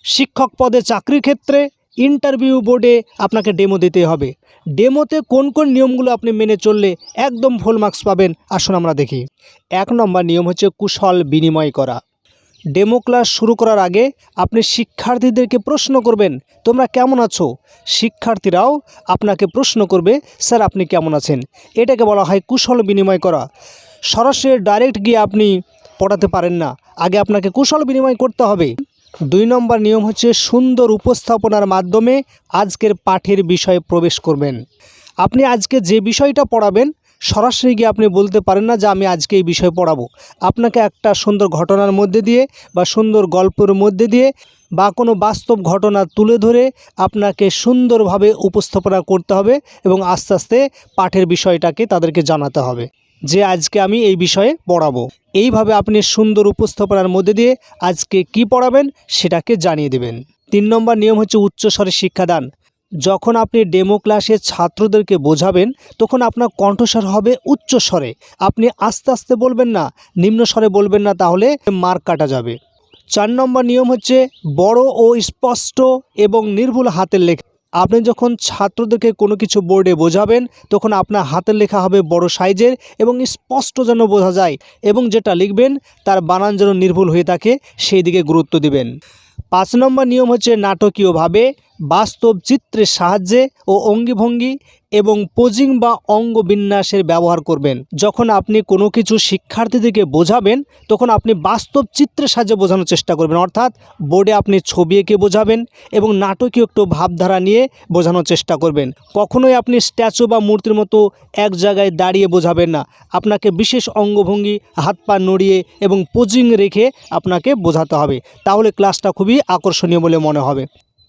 শিক্ষক পদে চাকরির ক্ষেত্রে ইন্টারভিউ বোর্ডে আপনাকে ডেমো দিতে হবে। ডেমোতে কোন কোন নিয়মগুলো আপনি মেনে চললে একদম ফুল মার্কস পাবেন, আসুন আমরা দেখি। 1 নম্বর নিয়ম হচ্ছে কুশল বিনিময় করা। ডেমো ক্লাস শুরু করার আগে আপনি শিক্ষার্থীদেরকে প্রশ্ন করবেন, তোমরা কেমন আছো? শিক্ষার্থীরাও আপনাকে প্রশ্ন করবে, স্যার আপনি কেমন আছেন? এটাকে বলা হয় কুশল বিনিময় করা। সরাসরি ডাইরেক্ট গিয়ে আপনি পড়াতে পারেন না, আগে আপনাকে কুশল বিনিময় করতে হবে। 2 নম্বর নিয়ম হচ্ছে সুন্দর উপস্থাপনার মাধ্যমে আজকের পাঠের বিষয়ে প্রবেশ করবেন। আপনি আজকে যে বিষয়টা পড়াবেন সরাসরি গিয়ে আপনি বলতে পারেন না যে আমি আজকে এই বিষয় পড়াবো। আপনাকে একটা সুন্দর ঘটনার মধ্যে দিয়ে বা সুন্দর গল্পের মধ্যে দিয়ে বা কোনো বাস্তব ঘটনা তুলে ধরে আপনাকে সুন্দরভাবে উপস্থাপনা করতে হবে এবং আস্তে আস্তে পাঠের বিষয়টাকে তাদেরকে জানাতে হবে যে আজকে আমি এই বিষয়ে পড়াবো। এইভাবে আপনি সুন্দর উপস্থাপনার মধ্যে দিয়ে আজকে কি পড়াবেন সেটাকে জানিয়ে দেবেন। 3 নম্বর নিয়ম হচ্ছে উচ্চস্বরে শিক্ষাদান। যখন আপনি ডেমো ক্লাসে ছাত্রদেরকে বোঝাবেন তখন আপনার কণ্ঠস্বর হবে উচ্চস্বরে। আপনি আস্তে আস্তে বলবেন না, নিম্ন স্বরে বলবেন না, তাহলে মার্ক কাটা যাবে। 4 নম্বর নিয়ম হচ্ছে বড় ও স্পষ্ট এবং নির্ভুল হাতের লেখা। আপনি যখন ছাত্রদেরকে কোনো কিছু বোর্ডে বোঝাবেন তখন আপনার হাতের লেখা হবে বড় সাইজের এবং স্পষ্ট যেন বোঝা যায়, এবং যেটা লিখবেন তার বানান যেন নির্ভুল হয়ে থাকে সেই দিকে গুরুত্ব দিবেন। 5 নম্বর নিয়ম হচ্ছে নাটকীয়ভাবে বাস্তব চিত্রের সাহায্যে ও অঙ্গিভঙ্গি এবং পোজিং বা অঙ্গ বিন্যাসের ব্যবহার করবেন। যখন আপনি কোনো কিছু শিক্ষার্থীদেরকে বোঝাবেন তখন আপনি বাস্তব চিত্রের সাহায্যে বোঝানোর চেষ্টা করবেন, অর্থাৎ বোর্ডে আপনি ছবি এঁকে বোঝাবেন এবং নাটকীয় একটু ভাবধারা নিয়ে বোঝানোর চেষ্টা করবেন। কখনোই আপনি স্ট্যাচু বা মূর্তির মতো এক জায়গায় দাঁড়িয়ে বোঝাবেন না। আপনাকে বিশেষ অঙ্গভঙ্গি, হাত পা নড়িয়ে এবং পোজিং রেখে আপনাকে বোঝাতে হবে, তাহলে ক্লাসটা খুবই আকর্ষণীয় বলে মনে হবে।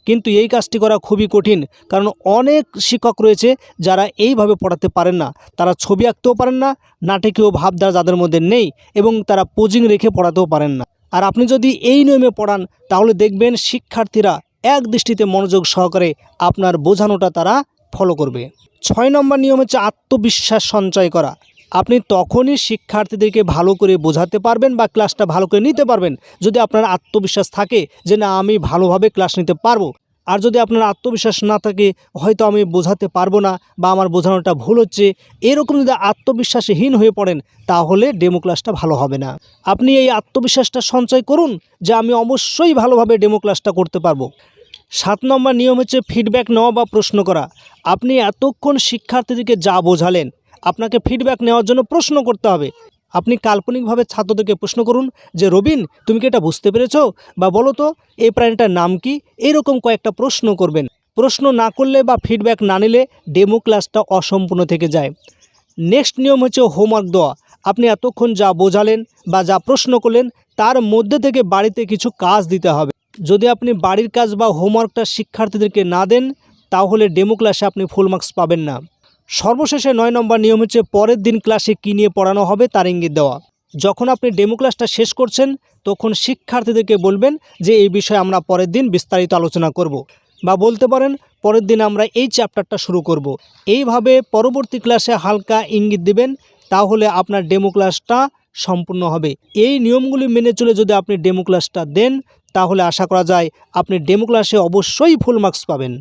কিন্তু এই কাজটি করা খুবই কঠিন, কারণ অনেক শিক্ষক রয়েছে যারা এইভাবে পড়াতে পারেন না। তারা ছবি আঁকতেও পারেন না, নাটকীয় ভাবধারা যাদের মধ্যে নেই, এবং তারা পোজিং রেখে পড়াতেও পারেন না। আর আপনি যদি এই নিয়মে পড়ান তাহলে দেখবেন শিক্ষার্থীরা এক দৃষ্টিতে মনোযোগ সহকারে আপনার বোঝানোটা তারা ফলো করবে। 6 নম্বর নিয়ম হচ্ছে আত্মবিশ্বাস সঞ্চয় করা। আপনি তখনই শিক্ষার্থীদেরকে ভালো করে বোঝাতে পারবেন বা ক্লাসটা ভালো করে নিতে পারবেন যদি আপনার আত্মবিশ্বাস থাকে যে না আমি ভালোভাবে ক্লাস নিতে পারবো। আর যদি আপনার আত্মবিশ্বাস না থাকে, হয়তো আমি বোঝাতে পারবো না বা আমার বোঝানোটা ভুল হচ্ছে, এরকম যদি আত্মবিশ্বাসহীন হয়ে পড়েন তাহলে ডেমো ক্লাসটা ভালো হবে না। আপনি এই আত্মবিশ্বাসটা সঞ্চয় করুন যে আমি অবশ্যই ভালোভাবে ডেমো ক্লাসটা করতে পারবো। 7 নম্বর নিয়ম হচ্ছে ফিডব্যাক নেওয়া বা প্রশ্ন করা। আপনি এতক্ষণ শিক্ষার্থীদেরকে যা বোঝালেন, আপনাকে ফিডব্যাক নেওয়ার জন্য প্রশ্ন করতে হবে। আপনি কাল্পনিকভাবে ছাত্রদেরকে প্রশ্ন করুন যে রবিন তুমি কি এটা বুঝতে পেরেছো, বা বলো তো এই প্রাণীটার নাম কি, এরকম কয়েকটা প্রশ্ন করবেন। প্রশ্ন না করলে বা ফিডব্যাক না নিলে ডেমো ক্লাসটা অসম্পূর্ণ থেকে যায়। নেক্সট নিয়ম হচ্ছে হোমওয়ার্ক দেওয়া। আপনি এতক্ষণ যা বোঝালেন বা যা প্রশ্ন করলেন তার মধ্যে থেকে বাড়িতে কিছু কাজ দিতে হবে। যদি আপনি বাড়ির কাজ বা হোমওয়ার্কটা শিক্ষার্থীদেরকে না দেন তাহলে ডেমো ক্লাসে আপনি ফুল মার্কস পাবেন না। সর্বশেষে 9 নম্বর নিয়ম হচ্ছে পরের দিন ক্লাসে কী নিয়ে পড়ানো হবে তার ইঙ্গিত দেওয়া। যখন আপনি ডেমো ক্লাসটা শেষ করছেন তখন শিক্ষার্থীদেরকে বলবেন যে এই বিষয়ে আমরা পরের দিন বিস্তারিত আলোচনা করব, বা বলতে পারেন পরের দিন আমরা এই চ্যাপ্টারটা শুরু করব। এইভাবে পরবর্তী ক্লাসে হালকা ইঙ্গিত দিবেন, তাহলে আপনার ডেমো ক্লাসটা সম্পূর্ণ হবে। এই নিয়মগুলি মেনে চলে যদি আপনি ডেমো ক্লাসটা দেন তাহলে আশা করা যায় আপনি ডেমো ক্লাসে অবশ্যই ফুল মার্কস পাবেন।